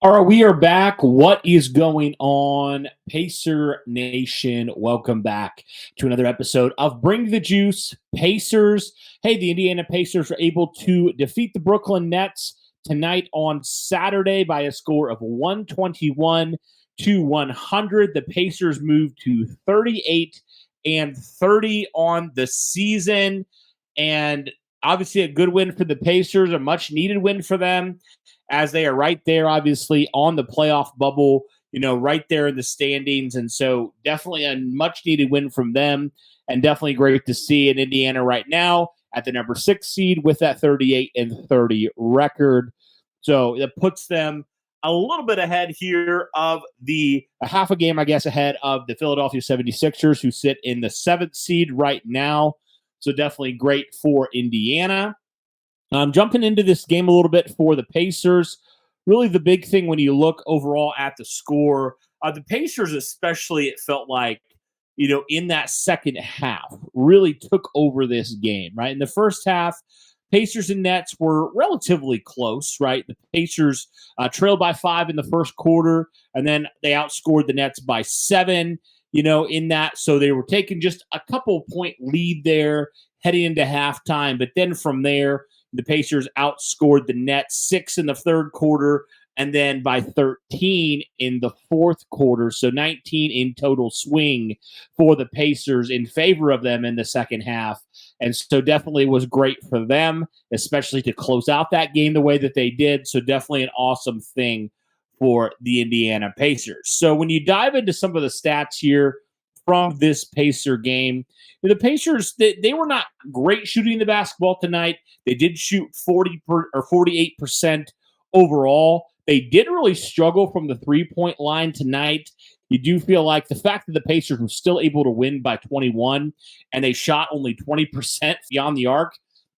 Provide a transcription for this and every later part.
All right, we are back. What is going on, Pacer Nation? Welcome back to another episode of Bring the Juice Pacers. Hey, the Indiana Pacers are able to defeat the Brooklyn Nets tonight on Saturday by a score of 121 to 100. The Pacers move to 38 and 30 on the season. And obviously, a good win for the Pacers, a much needed win for them, as they are right there, obviously, on the playoff bubble, right there in the standings. And so definitely a much needed win from them, and definitely great to see in Indiana right now at the number 6 seed with that 38 and 30 record. So that puts them a little bit ahead here of a half a game, I guess, ahead of the Philadelphia 76ers, who sit in the 7th seed right now. So definitely great for Indiana. Jumping into this game a little bit for the Pacers, really the big thing when you look overall at the score, the Pacers especially, it felt like, in that second half, really took over this game, right? In the first half, Pacers and Nets were relatively close, right? The Pacers trailed by 5 in the first quarter, and then they outscored the Nets by 7, in that. So they were taking just a couple point lead there heading into halftime. But then from there, the Pacers outscored the Nets 6 in the third quarter, and then by 13 in the fourth quarter. So 19 in total swing for the Pacers in favor of them in the second half. And so definitely was great for them, especially to close out that game the way that they did. So definitely an awesome thing for the Indiana Pacers. So when you dive into some of the stats here from this Pacer game, the Pacers, they were not great shooting the basketball tonight. They did shoot 48% overall. They did really struggle from the three-point line tonight. You do feel like the fact that the Pacers were still able to win by 21 and they shot only 20% beyond the arc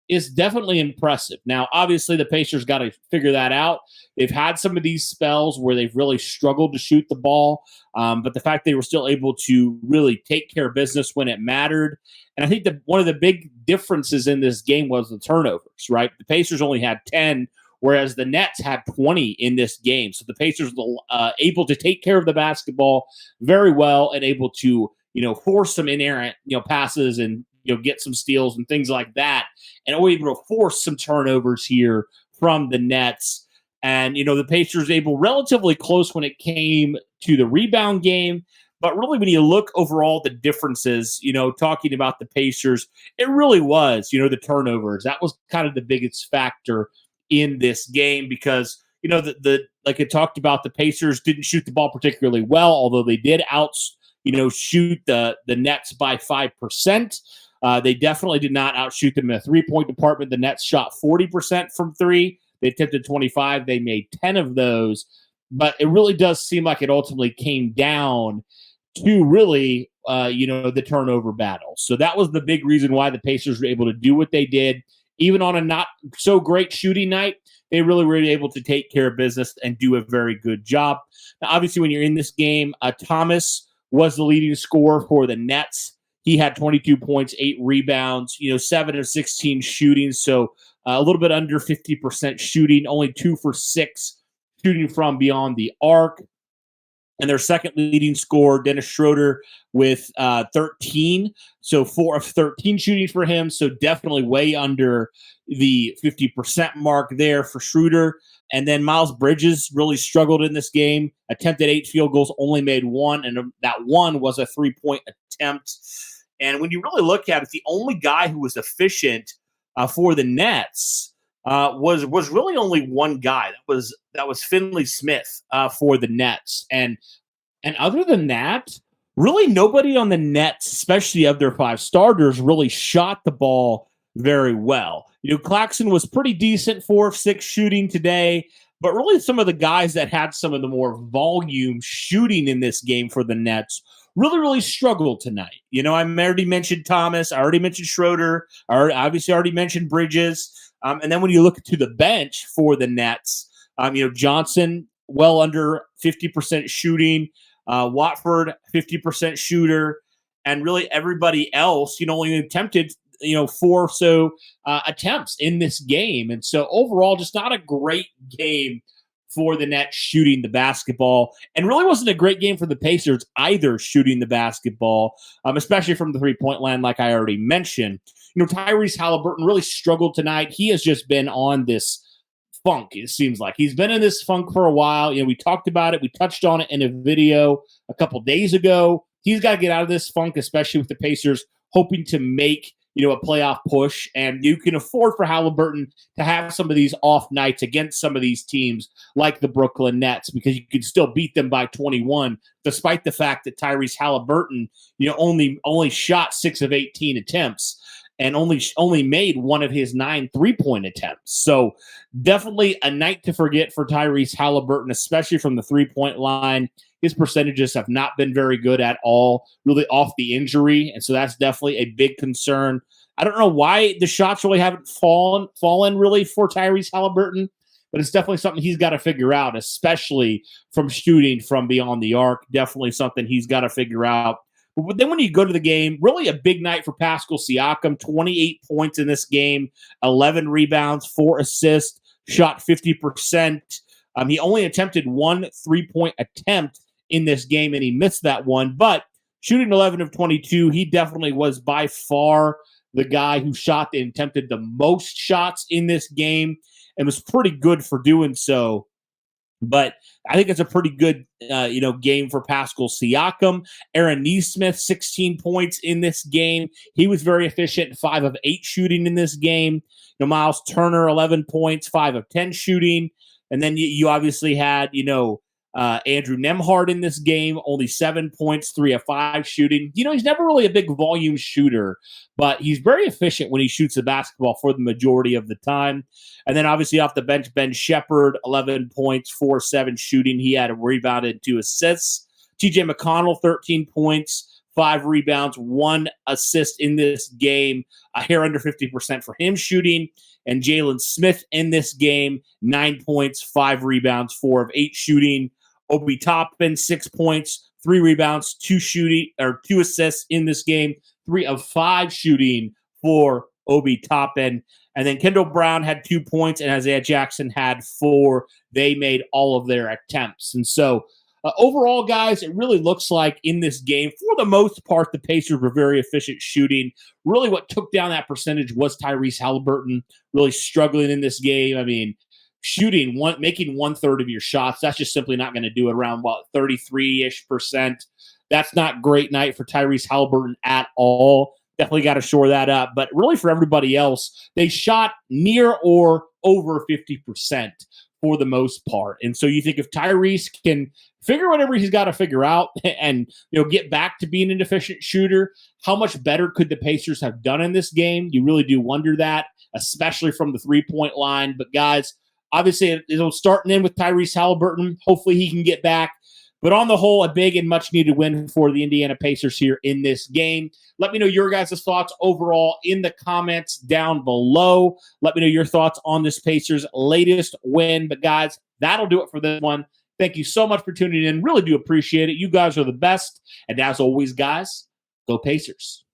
is definitely impressive. Now, obviously, the Pacers got to figure that out. They've had some of these spells where they've really struggled to shoot the ball, but the fact they were still able to really take care of business when it mattered. And I think that one of the big differences in this game was the turnovers, right? The Pacers only had 10, whereas the Nets had 20 in this game. So the Pacers were able to take care of the basketball very well and able to, force some inerrant, passes and, get some steals and things like that, and were able to force some turnovers here from the Nets. And, the Pacers able relatively close when it came to the rebound game. But really, when you look overall the differences, talking about the Pacers, it really was, the turnovers. That was kind of the biggest factor in this game because, like I talked about, the Pacers didn't shoot the ball particularly well, although they did shoot the Nets by 5%. They definitely did not outshoot them in the three-point department. The Nets shot 40% from three. They attempted 25. They made 10 of those. But it really does seem like it ultimately came down to really, the turnover battle. So that was the big reason why the Pacers were able to do what they did. Even on a not so great shooting night, they really were able to take care of business and do a very good job. Now, obviously, when you're in this game, Thomas was the leading scorer for the Nets. He had 22 points, 8 rebounds, 7 of 16 shooting. So a little bit under 50% shooting, only 2 for 6 shooting from beyond the arc. And their second leading scorer, Dennis Schroeder, with 13. So 4 of 13 shooting for him. So definitely way under the 50% mark there for Schroeder. And then Miles Bridges really struggled in this game. Attempted 8 field goals, only made 1. And that 1 was a 3-point attempt. And when you really look at it, the only guy who was efficient for the Nets was really only one guy. That was Finley Smith for the Nets. And other than that, really nobody on the Nets, especially of their 5 starters, really shot the ball very well. Claxton was pretty decent, 4 of 6 shooting today. But really some of the guys that had some of the more volume shooting in this game for the Nets really struggled tonight. I already mentioned Thomas. I already mentioned Schroeder. I already mentioned Bridges. And then when you look to the bench for the Nets, Johnson, well under 50% shooting. Watford, 50% shooter. And really everybody else, only attempted, 4 or so attempts in this game. And so overall, just not a great game for the net shooting the basketball, and really wasn't a great game for the Pacers either shooting the basketball, especially from the three-point line, like I already mentioned. Tyrese Halliburton really struggled tonight. He has just been on this funk, it seems like. He's been in this funk for a while. We talked about it. We touched on it in a video a couple days ago. He's got to get out of this funk, especially with the Pacers hoping to make a playoff push, and you can afford for Halliburton to have some of these off nights against some of these teams like the Brooklyn Nets, because you can still beat them by 21, despite the fact that Tyrese Halliburton, only shot 6 of 18 attempts and only made one of his 9 3-point attempts. So definitely a night to forget for Tyrese Halliburton, especially from the 3-point line. His percentages have not been very good at all, really off the injury. And so that's definitely a big concern. I don't know why the shots really haven't fallen really for Tyrese Halliburton, but it's definitely something he's got to figure out, especially from shooting from beyond the arc. Definitely something he's got to figure out. But then when you go to the game, really a big night for Pascal Siakam, 28 points in this game, 11 rebounds, 4 assists, shot 50%. He only attempted 1 3-point attempt in this game, and he missed that one. But shooting 11 of 22, he definitely was by far the guy who shot and attempted the most shots in this game, and was pretty good for doing so. But I think it's a pretty good, game for Pascal Siakam. Aaron Nesmith, 16 points in this game. He was very efficient, 5 of 8 shooting in this game. Miles Turner, 11 points, 5 of 10 shooting. And then you obviously had, Andrew Nembhard in this game, only 7 points, 3 of 5 shooting. He's never really a big volume shooter, but he's very efficient when he shoots the basketball for the majority of the time. And then obviously off the bench, Ben Shepherd, 11 points, 4-7 shooting. He had a rebound and 2 assists. TJ McConnell, 13 points, 5 rebounds, 1 assist in this game, a hair under 50% for him shooting. And Jalen Smith in this game, 9 points, 5 rebounds, 4 of 8 shooting. Obi Toppin, 6 points, 3 rebounds, 2 assists in this game, 3 of 5 shooting for Obi Toppin. And then Kendall Brown had 2 points, and Isaiah Jackson had 4. They made all of their attempts. And so overall, guys, it really looks like in this game, for the most part, the Pacers were very efficient shooting. Really what took down that percentage was Tyrese Halliburton really struggling in this game. I mean, making 1/3 of your shots, that's just simply not going to do it, around 33-ish%. That's not great night for Tyrese Halliburton at all. Definitely got to shore that up. But really for everybody else, they shot near or over 50% for the most part. And so you think if Tyrese can figure whatever he's got to figure out and get back to being an efficient shooter, how much better could the Pacers have done in this game? You really do wonder that, especially from the 3-point line. But guys, obviously it'll start and end with Tyrese Halliburton. Hopefully he can get back. But on the whole, a big and much-needed win for the Indiana Pacers here in this game. Let me know your guys' thoughts overall in the comments down below. Let me know your thoughts on this Pacers' latest win. But, guys, that'll do it for this one. Thank you so much for tuning in. Really do appreciate it. You guys are the best. And as always, guys, go Pacers.